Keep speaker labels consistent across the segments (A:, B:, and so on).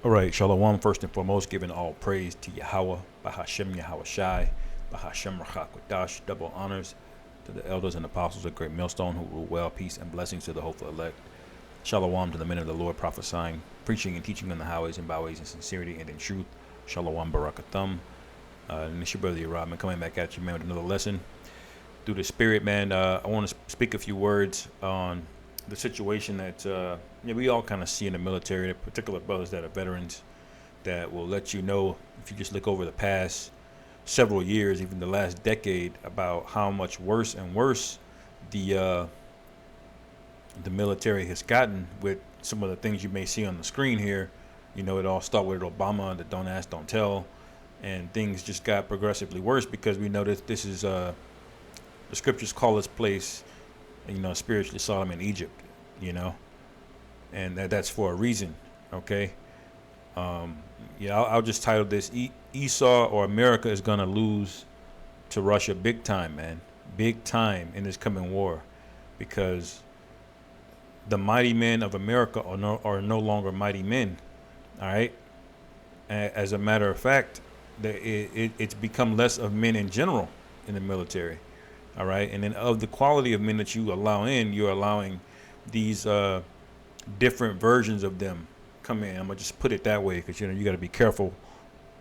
A: All right, Shalom. First and foremost, giving all praise to Yahweh, Bahashem Yahweh Shai, Bahashem Rachakwadash. Double honors to the elders and apostles of Great Millstone who rule well, peace and blessings to the hopeful elect. Shalom to the men of the Lord prophesying, preaching and teaching on the highways and byways in sincerity and in truth. Shalom Barakathum. And it's your brother Yerab, coming back at you, man, with another lesson. Through the Spirit, man, I want to speak a few words on the situation that we all kind of see in the military, the particular brothers that are veterans that will let you know, if you just look over the past several years, even the last decade, about how much worse and worse the military has gotten with some of the things you may see on the screen here. You know, it all started with Obama, the don't ask, don't tell, and things just got progressively worse because we know that this is the scriptures call this place, spiritually Sodom and Egypt, and that's for a reason. Okay. I'll just title this Esau or America is going to lose to Russia big time, man. Big time in this coming war, because the mighty men of America are no longer mighty men. All right. As a matter of fact, it's become less of men in general in the military. All right. And then of the quality of men that you allow in, you're allowing these different versions of them come in. I'm going to just put it that way because, you got to be careful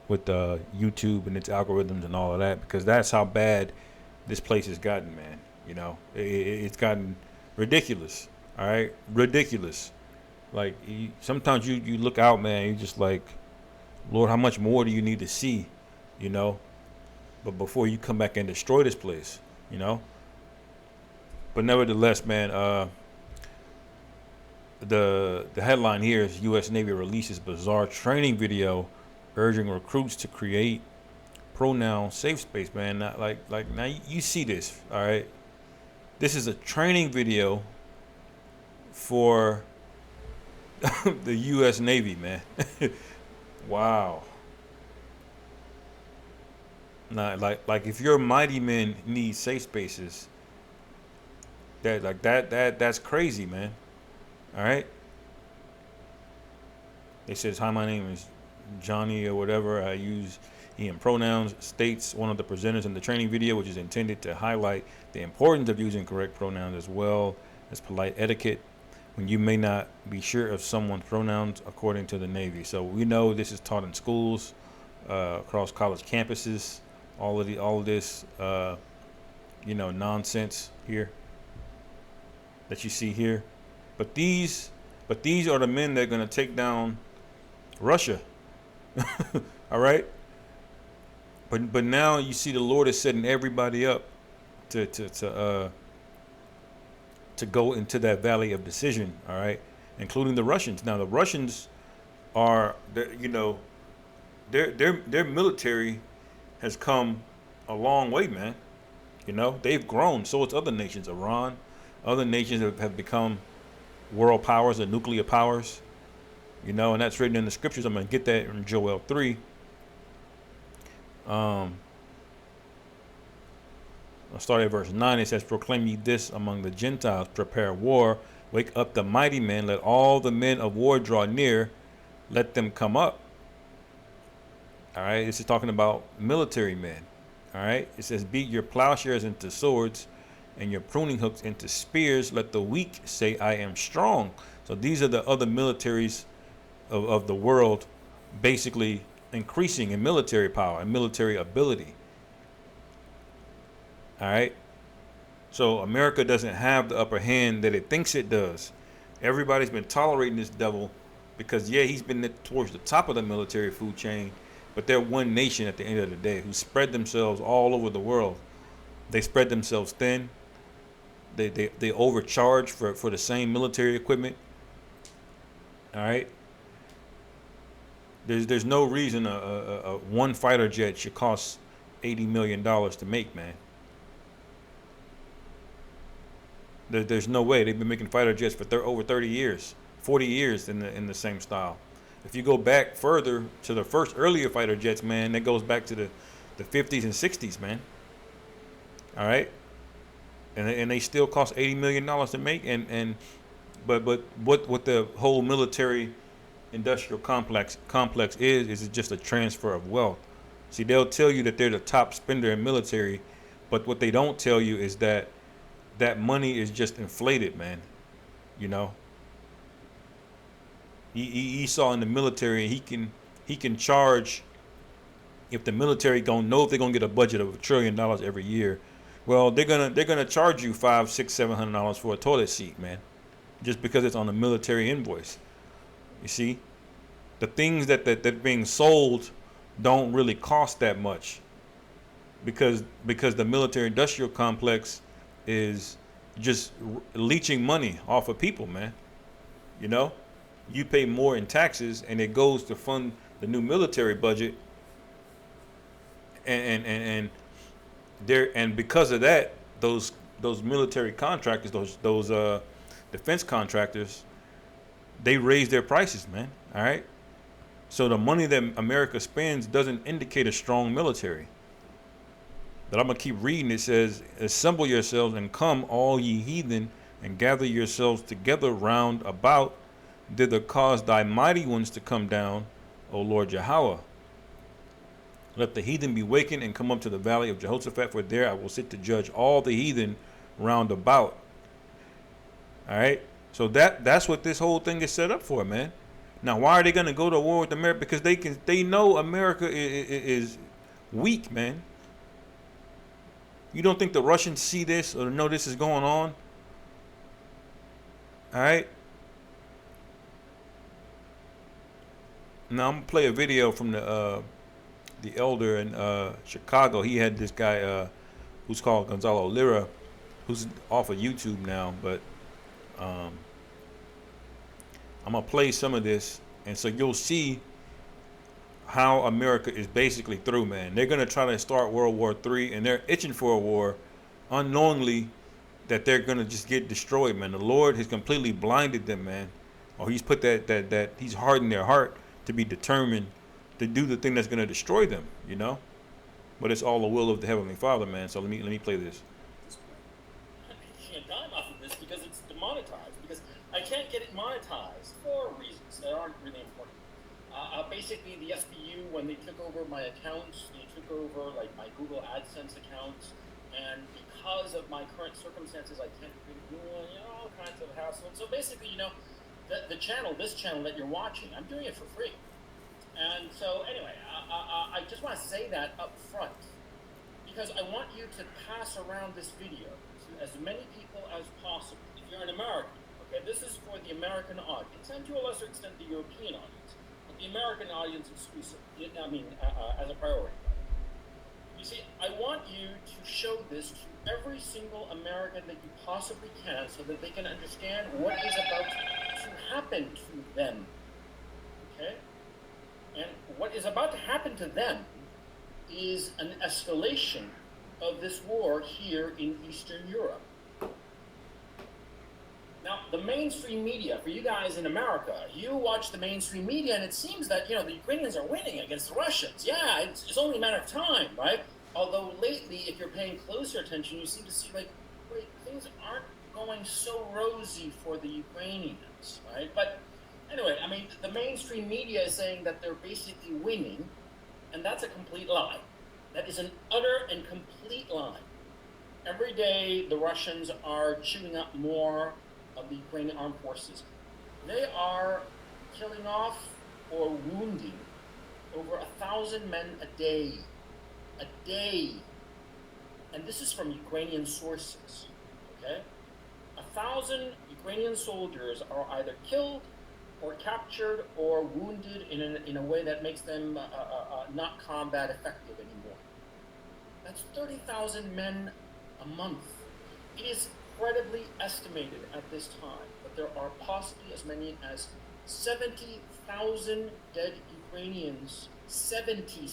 A: with YouTube and its algorithms and all of that, because that's how bad this place has gotten, man. It's gotten ridiculous. All right. Ridiculous. Like sometimes you look out, man, you're just like, Lord, how much more do you need to see, but before you come back and destroy this place. But nevertheless, man, the headline here is U.S. Navy releases bizarre training video urging recruits to create pronoun safe space, man. Not like now you see this, all right? This is a training video for the U.S. Navy, man. Wow. Nah, like if your mighty men need safe spaces, that's crazy, man. All right. It says, "Hi, my name is Johnny or whatever. I use he in pronouns." States one of the presenters in the training video, which is intended to highlight the importance of using correct pronouns as well as polite etiquette when you may not be sure of someone's pronouns, according to the Navy. So we know this is taught in schools, across college campuses. All of this, nonsense here that you see here, but these are the men that are going to take down Russia. All right, but now you see the Lord is setting everybody up to go into that valley of decision. All right, including the Russians. Now the Russians are, their military has come a long way, man. They've grown. So it's other nations, Iran, other nations have become world powers or nuclear powers, and that's written in the scriptures. I'm going to get that in Joel 3. I'll start at verse 9. It says, "Proclaim ye this among the Gentiles, prepare war, wake up the mighty men, let all the men of war draw near, let them come up." All right, this is talking about military men. All right, it says, "Beat your plowshares into swords and your pruning hooks into spears. Let the weak say, I am strong." So these are the other militaries of the world, basically increasing in military power and military ability. All right, so America doesn't have the upper hand that it thinks it does. Everybody's been tolerating this devil because, he's been towards the top of the military food chain. But they're one nation at the end of the day who spread themselves all over the world. They spread themselves thin. They overcharge for the same military equipment. All right. There's no reason a one fighter jet should cost $80 million to make, man. There's no way. They've been making fighter jets for over 30 years, 40 years in the same style. If you go back further to the first earlier fighter jets, man, that goes back to the 50s and 60s, man. All right, and they still cost $80 million to make, but what the whole military industrial complex is it just a transfer of wealth. See, they'll tell you that they're the top spender in military, but what they don't tell you is that that money is just inflated, man. You know, he saw in the military he can charge if the military don't know if they're gonna get a budget of $1 trillion every year. Well, they're gonna charge you five, six, $700 for a toilet seat, man, just because it's on a military invoice. You see, the things that being sold don't really cost that much because the military industrial complex is just leeching money off of people, man. You know, you pay more in taxes and it goes to fund the new military budget, and there, and because of that, those military contractors, those defense contractors, they raise their prices, man. All right. So the money that America spends doesn't indicate a strong military. But I'm gonna keep reading. It says, "Assemble yourselves and come, all ye heathen, and gather yourselves together round about, thither cause thy mighty ones to come down, O Lord Yahweh. Let the heathen be wakened and come up to the valley of Jehoshaphat, for there I will sit to judge all the heathen round about." All right. So that's what this whole thing is set up for, man. Now, why are they gonna go to war with America? Because they know America is weak, man. You don't think the Russians see this or know this is going on? All right. Now I'm gonna play a video from the elder in Chicago. He had this guy who's called Gonzalo Lira, who's off of YouTube now. But um, I'm gonna play some of this, and so you'll see how America is basically through, man. They're gonna try to start World War III, and they're itching for a war, unknowingly that they're gonna just get destroyed, man. The Lord has completely blinded them, man, or He's put that He's hardened their heart to be determined to do the thing that's gonna destroy them, you know. But it's all the will of the Heavenly Father, man. So let me play this.
B: I'm making a dime off of this because it's demonetized. Because I can't get it monetized for reasons that aren't really important. Basically, the SBU, when they took over my accounts, they took over like my Google AdSense accounts, and because of my current circumstances, I can't really do all kinds of hassle. So basically, the channel, this channel that you're watching, I'm doing it for free. And so anyway, I just want to say that up front because I want you to pass around this video to as many people as possible. If you're an American, okay, this is for the American audience and to a lesser extent the European audience, but the American audience exclusively. I mean, as a priority. You see, I want you to show this to every single American that you possibly can so that they can understand what is about to happen to them. Okay? And what is about to happen to them is an escalation of this war here in Eastern Europe. Now, the mainstream media, for you guys in America, you watch the mainstream media and it seems that, the Ukrainians are winning against the Russians. Yeah, it's only a matter of time, right? Although lately, if you're paying closer attention, you seem to see, wait, things aren't going so rosy for the Ukrainians, right? But anyway, I mean, the mainstream media is saying that they're basically winning, and that's a complete lie. That is an utter and complete lie. Every day, the Russians are chewing up more of the Ukrainian armed forces. They are killing off or wounding over 1,000 men a day. A day. And this is from Ukrainian sources, okay? 1,000 Ukrainian soldiers are either killed or captured or wounded in a way that makes them not combat effective anymore. That's 30,000 men a month. It is credibly estimated at this time that there are possibly as many as 70,000 dead Ukrainians, 70.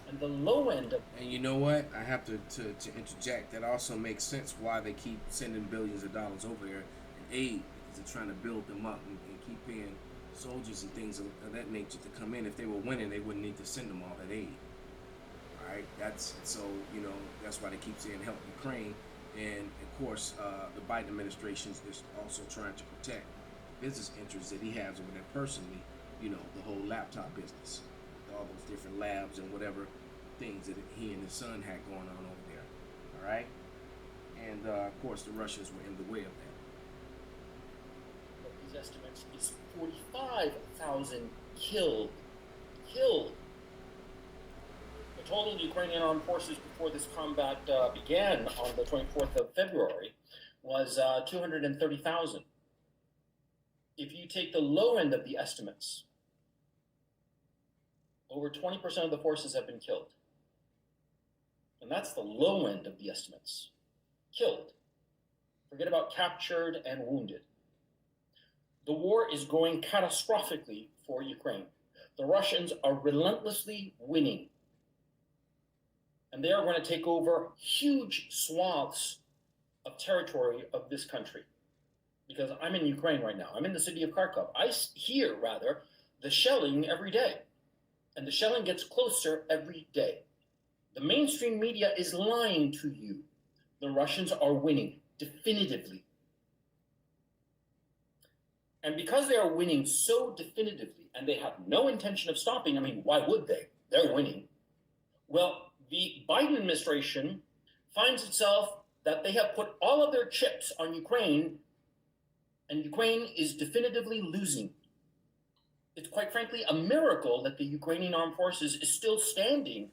B: And the low end of...
C: And you know what? I have to interject. That also makes sense why they keep sending billions of dollars over there in aid, because they're trying to build them up and keep paying soldiers and things of that nature to come in. If they were winning, they wouldn't need to send them all that aid. All right? That's why they keep saying help Ukraine. And of course, the Biden administration is also trying to protect business interests that he has over there personally. You know, the whole laptop business, all those different labs and whatever things that he and his son had going on over there. All right, and of course the Russians were in the way of that.
B: These estimates is 45,000 killed. Killed. The total Ukrainian armed forces before this combat began on the 24th of February was 230,000. If you take the low end of the estimates, over 20% of the forces have been killed. And that's the low end of the estimates. Killed. Forget about captured and wounded. The war is going catastrophically for Ukraine. The Russians are relentlessly winning. And they are going to take over huge swaths of territory of this country. Because I'm in Ukraine right now. I'm in the city of Kharkov. I hear, rather, the shelling every day. And the shelling gets closer every day. The mainstream media is lying to you. The Russians are winning, definitively. And because they are winning so definitively, and they have no intention of stopping, I mean, why would they? They're winning. Well, the Biden administration finds itself that they have put all of their chips on Ukraine, and Ukraine is definitively losing. It's quite frankly a miracle that the Ukrainian armed forces is still standing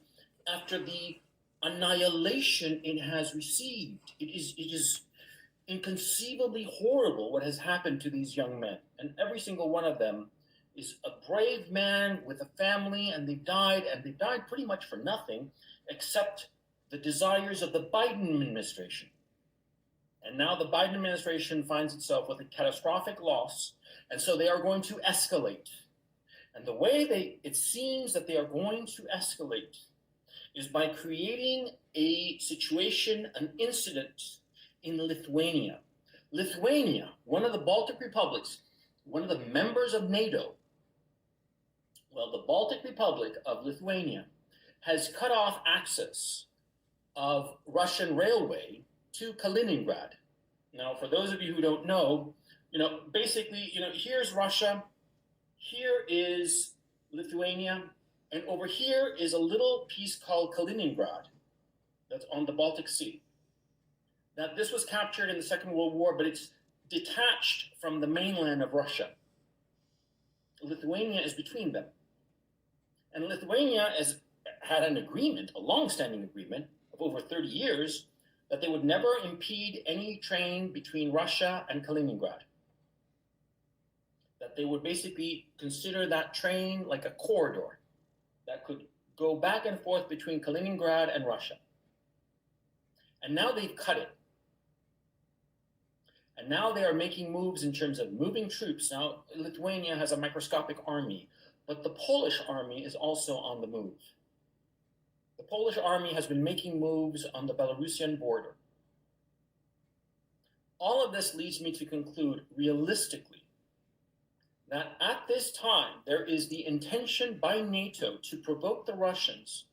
B: after the annihilation it has received. It is inconceivably horrible what has happened to these young men. And every single one of them is a brave man with a family, and they've died pretty much for nothing except the desires of the Biden administration. And now the Biden administration finds itself with a catastrophic loss, and so they are going to escalate. And the way it seems that they are going to escalate is by creating a situation, an incident in Lithuania. Lithuania, one of the Baltic republics, one of the members of NATO, well, the Baltic Republic of Lithuania has cut off access of Russian railway to Kaliningrad. Now, for those of you who don't know, basically, here's Russia, here is Lithuania, and over here is a little piece called Kaliningrad that's on the Baltic Sea. Now, this was captured in the Second World War, but it's detached from the mainland of Russia. Lithuania is between them. And Lithuania has had an agreement, a long-standing agreement of over 30 years, that they would never impede any train between Russia and Kaliningrad. That they would basically consider that train like a corridor that could go back and forth between Kaliningrad and Russia. And now they've cut it. And now they are making moves in terms of moving troops. Now, Lithuania has a microscopic army, but the Polish army is also on the move. The Polish army has been making moves on the Belarusian border. All of this leads me to conclude, realistically, that at this time, there is the intention by NATO to provoke the Russians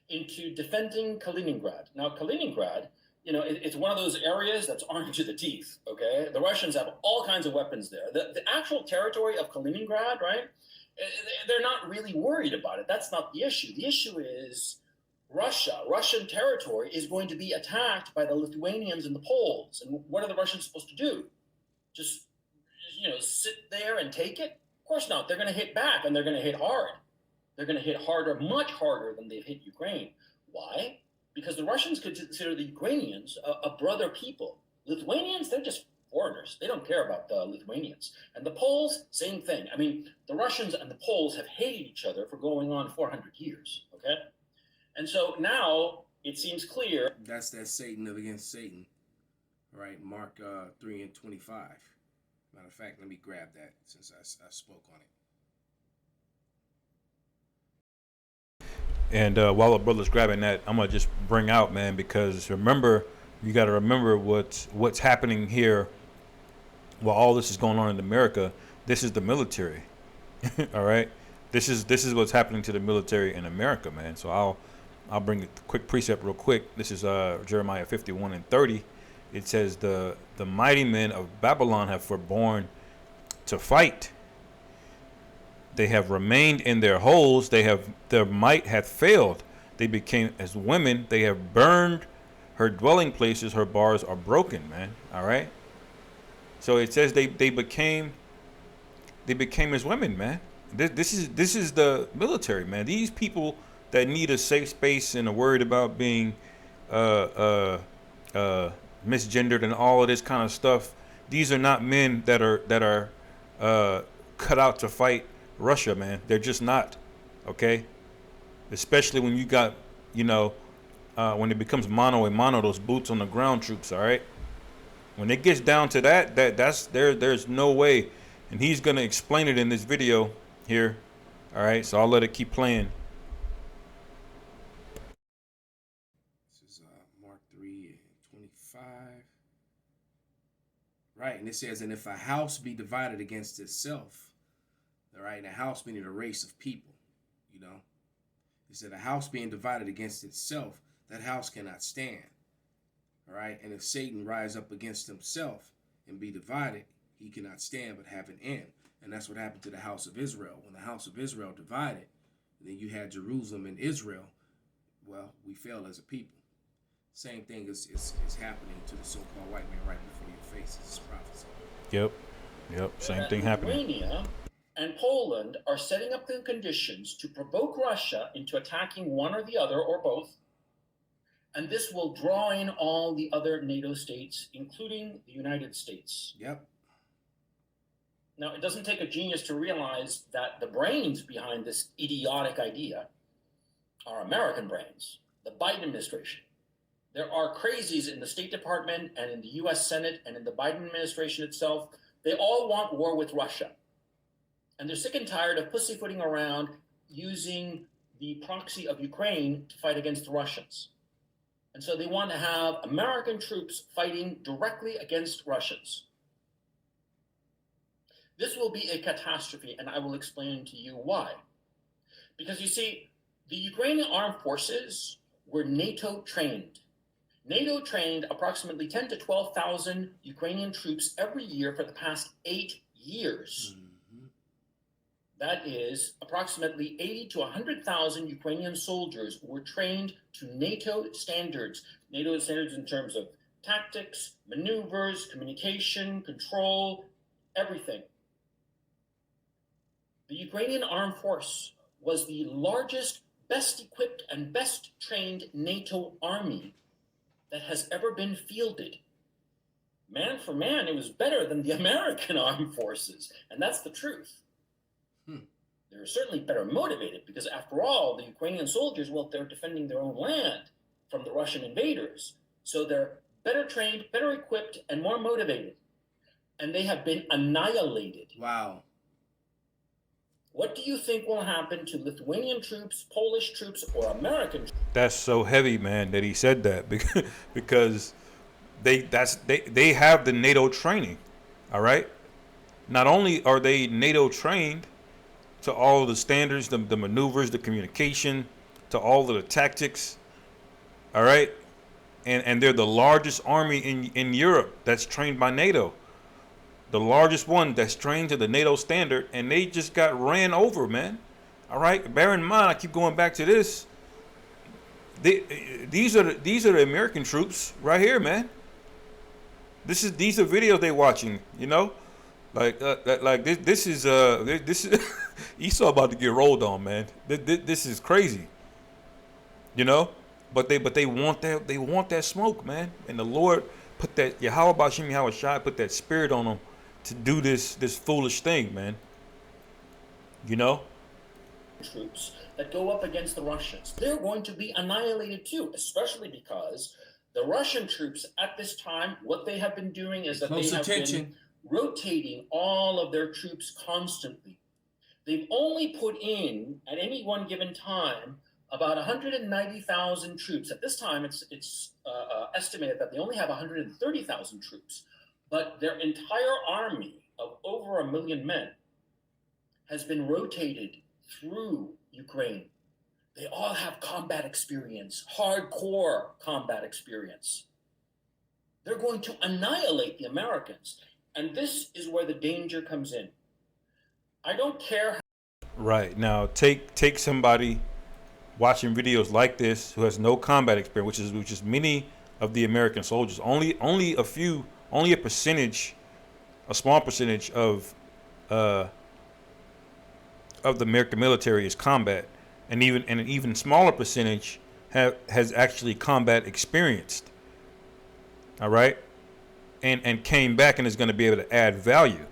B: into defending Kaliningrad. Now, Kaliningrad, it's one of those areas that's armed to the teeth, okay? The Russians have all kinds of weapons there. The actual territory of Kaliningrad, right? They're not really worried about it. That's not the issue. The issue is Russian territory is going to be attacked by the Lithuanians and the Poles. And what are the Russians supposed to do? Just, sit there and take it? Of course not. They're going to hit back, and they're going to hit hard. They're going to hit harder, much harder than they've hit Ukraine. Why? Because the Russians could consider the Ukrainians a brother people. Lithuanians, they're just foreigners. They don't care about the Lithuanians. And the Poles, same thing. I mean, the Russians and the Poles have hated each other for going on 400 years, okay? And so now it seems clear.
C: That's that Satan against Satan, right? Mark 3:25. Matter of fact, let me grab that since I spoke on it.
A: And while the brother's grabbing that, I'm gonna just bring out, man, because you got to remember what's happening here. While all this is going on in America, this is the military. All right, this is what's happening to the military in America, man. So I'll bring a quick precept real quick. This is Jeremiah 51:30. It says the mighty men of Babylon have forborne to fight. They have remained in their holes. Their might hath failed. They became as women. They have burned her dwelling places. Her bars are broken, man. All right. So it says they became as women, man. This is the military, man. These people that need a safe space and are worried about being misgendered and all of this kind of stuff. These are not men that are cut out to fight Russia, man. They're just not. Okay. Especially when you got, when it becomes mano a mano, those boots on the ground troops. All right. When it gets down to that's there's no way. And he's going to explain it in this video here. All right. So I'll let it keep playing.
C: This is Mark 3:25. Right. And it says, and if a house be divided against itself, all right, and a house meaning a race of people, it said a house being divided against itself, that house cannot stand. All right. And if Satan rise up against himself and be divided, he cannot stand but have an end. And that's what happened to the house of Israel. When the house of Israel divided, then you had Jerusalem and Israel. Well, we fell as a people. Same thing is happening to the so-called white man right before your face. It's prophecy.
A: Yep. Same thing happening.
B: Lithuania and Poland are setting up the conditions to provoke Russia into attacking one or the other or both. And this will draw in all the other NATO states, including the United States.
C: Yep.
B: Now, it doesn't take a genius to realize that the brains behind this idiotic idea are American brains, the Biden administration. There are crazies in the State Department and in the US Senate and in the Biden administration itself. They all want war with Russia. And they're sick and tired of pussyfooting around using the proxy of Ukraine to fight against the Russians. And so they want to have American troops fighting directly against Russians. This will be a catastrophe, and I will explain to you why. Because you see, the Ukrainian armed forces were NATO trained. NATO trained approximately 10 to 12,000 Ukrainian troops every year for the past 8 years. Mm-hmm. That is, approximately 80 to 100,000 Ukrainian soldiers were trained to NATO standards. NATO standards in terms of tactics, maneuvers, communication, control, everything. The Ukrainian armed force was the largest, best equipped, and best trained NATO army that has ever been fielded. Man for man, it was better than the American armed forces, and that's the truth. They're certainly better motivated because, after all, the Ukrainian soldiers, well, they're defending their own land from the Russian invaders. So they're better trained, better equipped, and more motivated. And they have been annihilated.
C: Wow.
B: What do you think will happen to Lithuanian troops, Polish troops, or American troops?
A: That's so heavy, man, that he said that because they have the NATO training. All right. Not only are they NATO trained to all of the standards, the maneuvers, the communication, to all of the tactics. All right. And they're the largest army in Europe that's trained by NATO. The largest one that's trained to the NATO standard, and they just got ran over, man. All right. Bear in mind, I keep going back to this. These are the American troops right here, man. These are videos they watching, like this is Esau about to get rolled on, man. This is crazy, But they want that smoke, man. And the Lord put that Yahweh Bashim Yahweh Shai put that spirit on them to do this foolish thing, man.
B: Troops that go up against the Russians, they're going to be annihilated too, especially because the Russian troops at this time, what they have been doing is that they have been rotating all of their troops constantly. They've only put in, at any one given time, about 190,000 troops. At this time, it's estimated that they only have 130,000 troops. But their entire army of over 1 million men has been rotated through Ukraine. They all have combat experience, hardcore combat experience. They're going to annihilate the Americans. And this is where the danger comes in. I don't care.
A: Right. Now take somebody watching videos like this who has no combat experience, which is many of the American soldiers. Only a few, only a percentage, a small percentage uh of the American military is combat, and an even smaller percentage has actually combat experienced. All right, and came back and is going to be able to add value.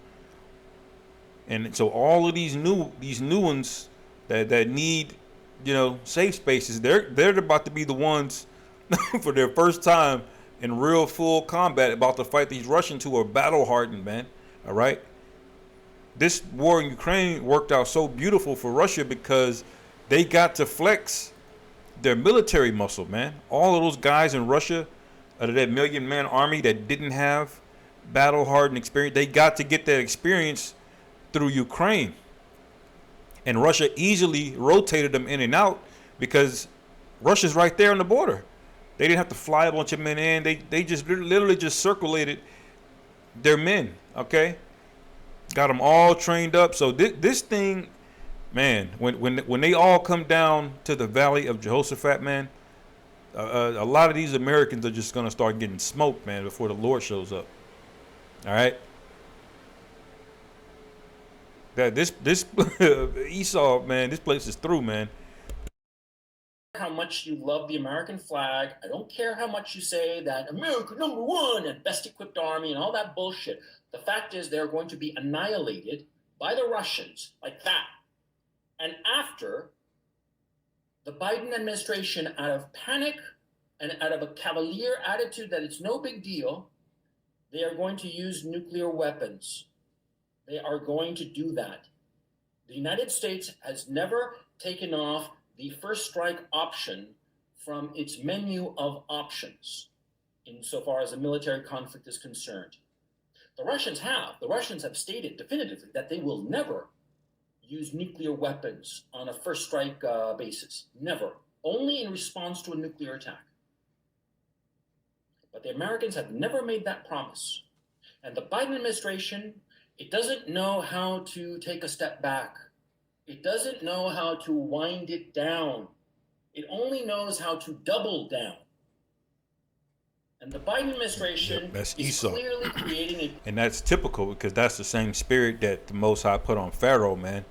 A: And so all of these new ones that need, safe spaces, they're about to be the ones for their first time in real full combat about to fight these Russians who are battle hardened, man. All right. This war in Ukraine worked out so beautiful for Russia because they got to flex their military muscle, man. All of those guys in Russia, out of that million-man army that didn't have battle-hardened experience, they got to get that experience through Ukraine. And Russia easily rotated them in and out because Russia's right there on the border. They didn't have to fly a bunch of men in. They just literally just circulated their men, okay? Got them all trained up. So this thing, man, when they all come down to the Valley of Jehoshaphat, man, a lot of these Americans are just going to start getting smoked, man, before the Lord shows up. All right? That this Esau, man, this place is through, man.
B: How much you love the American flag. I don't care how much you say that America #1 and best equipped army and all that bullshit. The fact is they're going to be annihilated by the Russians like that. And after, the Biden administration, out of panic and out of a cavalier attitude that it's no big deal, they are going to use nuclear weapons. They are going to do that. The United States has never taken off the first strike option from its menu of options insofar as a military conflict is concerned. The Russians have. The Russians have stated definitively that they will never use nuclear weapons on a first strike basis. Never. Only in response to a nuclear attack. But the Americans have never made that promise. And the Biden administration, it doesn't know how to take a step back. It doesn't know how to wind it down. It only knows how to double down. And the Biden administration
A: that's
B: is
A: Esau.
B: clearly creating a...
A: And that's typical because that's the same spirit that the Most High put on Pharaoh, man.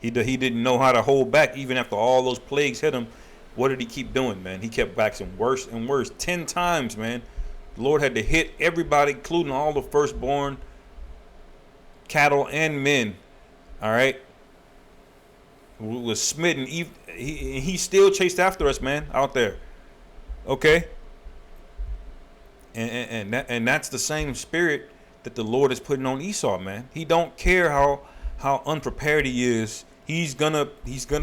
A: He didn't know how to hold back even after all those plagues hit him. What did he keep doing, man? He kept waxing worse and worse. 10 times, man. The Lord had to hit everybody, including all the firstborn cattle and men. All right? Was smitten. He still chased after us, man, out there. Okay? And that's the same spirit that the Lord is putting on Esau, man. He don't care how unprepared he is. He's gonna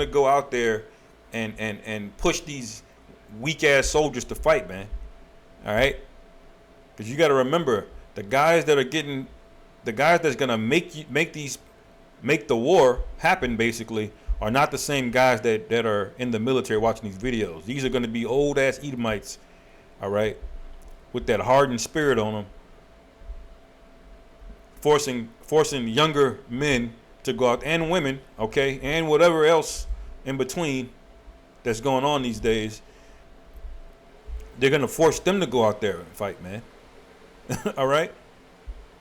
A: go out there and push these weak ass soldiers to fight, man. All right? Because you got to remember the guys that's gonna make the war happen, basically, are not the same guys that are in the military watching these videos. These are going to be old ass Edomites, all right, with that hardened spirit on them, forcing younger men to go out, and women, okay, and whatever else in between that's going on these days. They're going to force them to go out there and fight, man. All right?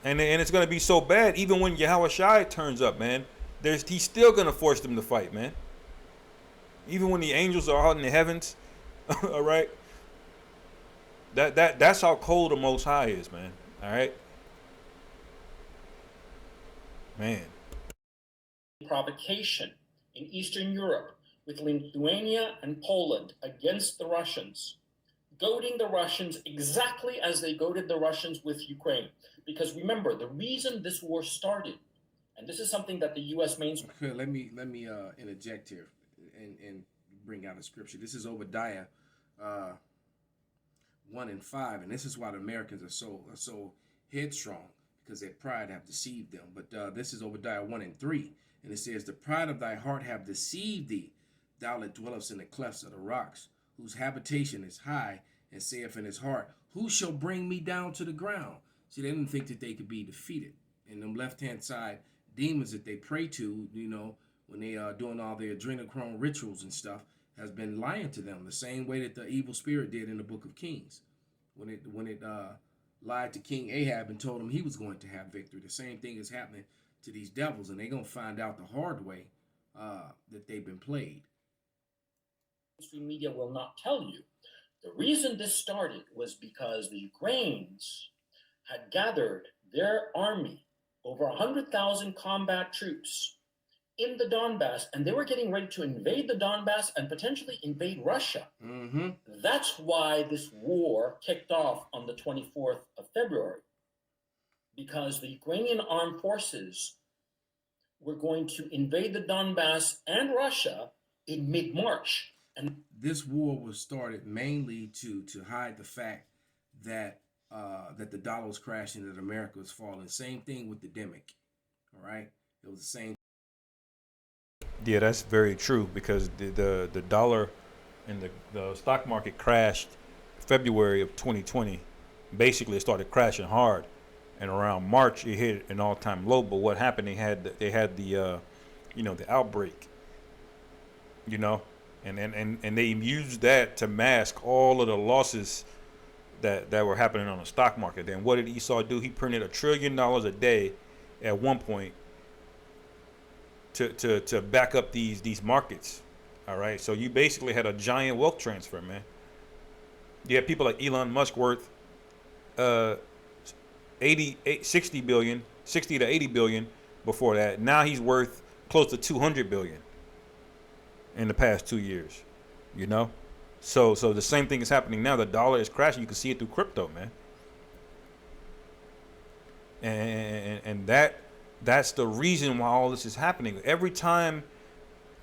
A: And it's going to be so bad, even when Yahweh Shai turns up, man, he's still going to force them to fight, man. Even when the angels are out in the heavens, all right? That's how cold the Most High is, man. All right? Man.
B: Provocation in Eastern Europe with Lithuania and Poland against the Russians, goading the Russians exactly as they goaded the Russians with Ukraine. Because remember, the reason this war started, and this is something that the U.S. mainstream...
C: Okay, let me interject here and bring out a scripture. This is Obadiah 1:5, and this is why the Americans are so headstrong, because their pride have deceived them. But this is Obadiah 1:3, and it says, "The pride of thy heart have deceived thee, thou that dwellest in the clefts of the rocks, whose habitation is high, and saith in his heart, who shall bring me down to the ground? See, they didn't think that they could be defeated. And them left-hand side demons that they pray to, when they are doing all their adrenochrome rituals and stuff, has been lying to them the same way that the evil spirit did in the Book of Kings, when it lied to King Ahab and told him he was going to have victory. The same thing is happening to these devils, and they're gonna find out the hard way that they've been played.
B: Mainstream media will not tell you. The reason this started was because the Ukrainians had gathered their army, over 100,000 combat troops, in the Donbass, and they were getting ready to invade the Donbass and potentially invade Russia.
C: Mm-hmm.
B: That's why this war kicked off on the 24th of February, because the Ukrainian armed forces were going to invade the Donbass and Russia in mid-March. And
C: this war was started mainly to hide the fact that that the dollar was crashing, that America was falling. Same thing with the Demic. All right, it was the same.
A: Yeah, that's very true, because the dollar and the stock market crashed February of 2020. Basically, it started crashing hard, and around March it hit an all-time low. But what happened? They had the the outbreak, and they used that to mask all of the losses that were happening on the stock market. Then what did Esau do? He printed $1 trillion a day at one point to back up these markets. All right, so you basically had a giant wealth transfer, man. You had people like Elon Musk worth 60 to 80 billion before that. Now he's worth close to 200 billion in the past 2 years. So the same thing is happening now. The dollar is crashing. You can see it through crypto, man. And that's the reason why all this is happening. Every time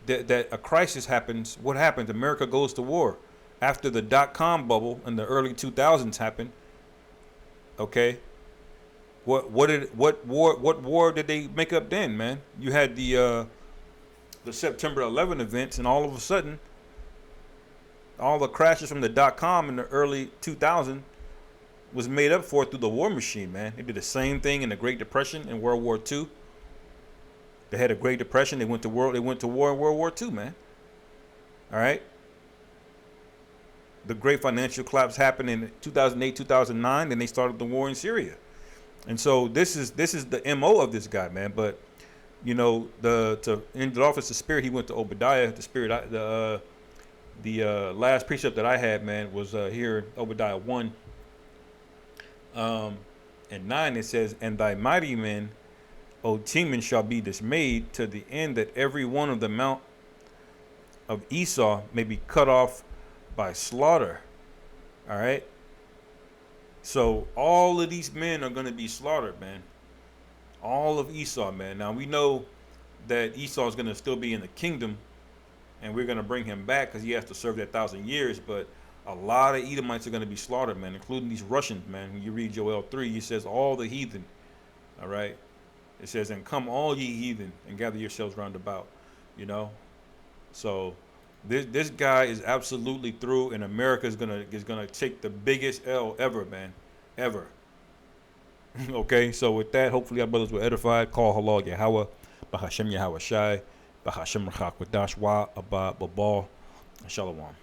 A: that a crisis happens, what happens? America goes to war. After the .com bubble in the early 2000s happened, okay, what war did they make up then, man? You had the September 11 events, and all of a sudden, all the crashes from the .com in the early 2000s was made up for through the war machine, man. They did the same thing in the Great Depression in World War II. They had a Great Depression. They went to war in World War II, man. All right. The great financial collapse happened in 2008, 2009. Then they started the war in Syria, and so this is the MO of this guy, man. But to end it off as the spirit, he went to Obadiah. The spirit, the last precept that I had, man, was here Obadiah 1 and 9. It says, "And thy mighty men, O Teman, shall be dismayed, to the end that every one of the mount of Esau may be cut off by slaughter." All right. So all of these men are going to be slaughtered, man. All of Esau, man. Now we know that Esau is going to still be in the kingdom, and we're going to bring him back because he has to serve that 1,000 years. But a lot of Edomites are going to be slaughtered, man, including these Russians, man. When you read Joel 3, it says all the heathen. All right. It says, "And come all ye heathen and gather yourselves round about," So this guy is absolutely through, and America is gonna take the biggest L ever, man, ever. Okay, so with that, hopefully our brothers were edified. Call halal Yahweh, Bahashem Yahweh Shai, Bahashem Rachak Wadash Wa Abba Babal, Shalom.